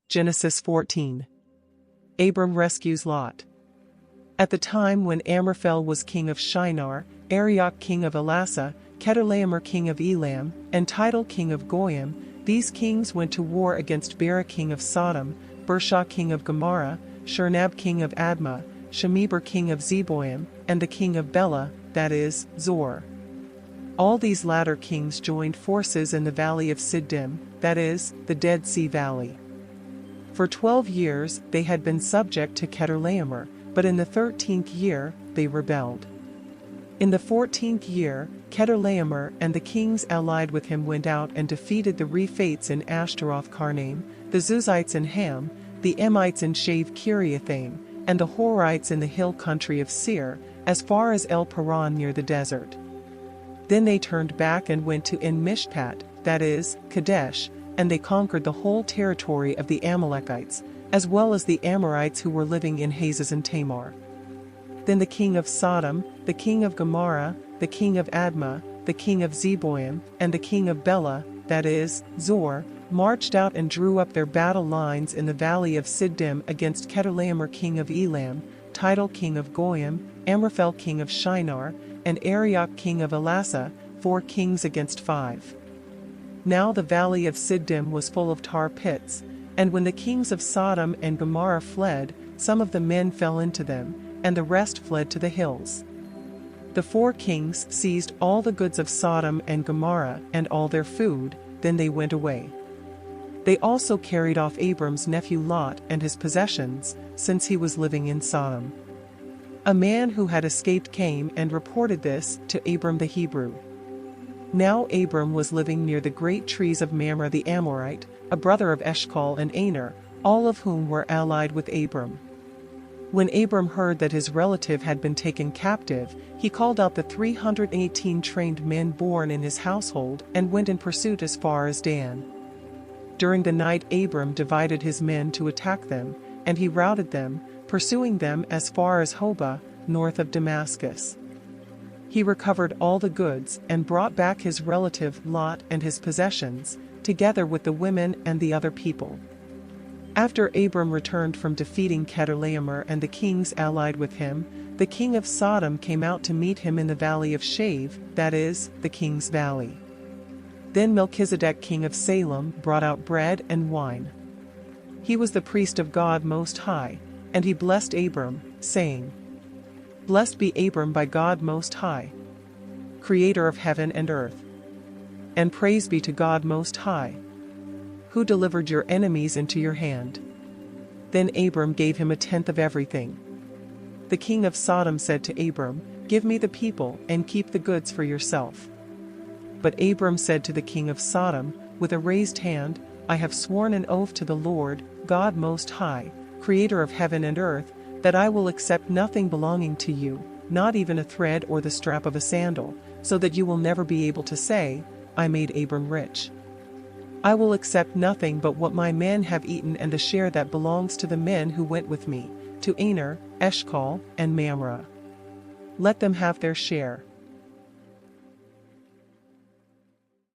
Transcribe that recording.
Genesis 14. Abram rescues Lot. At the time when Amraphel was king of Shinar, Arioch king of Elasa, Chedorlaomer king of Elam, and Tidal king of Goyim, these kings went to war against Bera king of Sodom, Bershah king of Gomorrah, Shernab king of Admah, Shemeber king of Zeboim, and the king of Bela, that is, Zor. All these latter kings joined forces in the valley of Siddim, that is, the Dead Sea Valley. For 12 years they had been subject to Chedorlaomer, but in the 13th year they rebelled. In the 14th year, Chedorlaomer and the kings allied with him went out and defeated the Rephates in Ashtaroth Karnaim, the Zuzites in Ham, the Emites in Shave Kiriathaim, and the Horites in the hill country of Seir, as far as El Paran near the desert. Then they turned back and went to En Mishpat, that is, Kadesh, and they conquered the whole territory of the Amalekites, as well as the Amorites who were living in Hazaz and Tamar. Then the king of Sodom, the king of Gomorrah, the king of Admah, the king of Zeboim, and the king of Bela, that is, Zor, marched out and drew up their battle lines in the valley of Siddim against Chedorlaomer king of Elam, Tidal king of Goyim, Amraphel king of Shinar, and Arioch king of Elasa, 4 kings against 5. Now the valley of Siddim was full of tar pits, and when the kings of Sodom and Gomorrah fled, some of the men fell into them, and the rest fled to the hills. The 4 kings seized all the goods of Sodom and Gomorrah and all their food, then they went away. They also carried off Abram's nephew Lot and his possessions, since he was living in Sodom. A man who had escaped came and reported this to Abram the Hebrew. Now Abram was living near the great trees of Mamre the Amorite, a brother of Eshcol and Aner, all of whom were allied with Abram. When Abram heard that his relative had been taken captive, he called out the 318 trained men born in his household and went in pursuit as far as Dan. During the night Abram divided his men to attack them, and he routed them, pursuing them as far as Hobah, north of Damascus. He recovered all the goods and brought back his relative Lot and his possessions, together with the women and the other people. After Abram returned from defeating Chedorlaomer and the kings allied with him, the king of Sodom came out to meet him in the valley of Shave, that is, the king's valley. Then Melchizedek king of Salem brought out bread and wine. He was the priest of God Most High, and he blessed Abram, saying, "Blessed be Abram by God Most High, creator of heaven and earth. And praise be to God Most High, who delivered your enemies into your hand." Then Abram gave him 1/10 of everything. The king of Sodom said to Abram, "Give me the people and keep the goods for yourself." But Abram said to the king of Sodom, with a raised hand, "I have sworn an oath to the Lord, God Most High, creator of heaven and earth, that I will accept nothing belonging to you, not even a thread or the strap of a sandal, so that you will never be able to say, 'I made Abram rich.' I will accept nothing but what my men have eaten and the share that belongs to the men who went with me, to Aner, Eshcol, and Mamre. Let them have their share."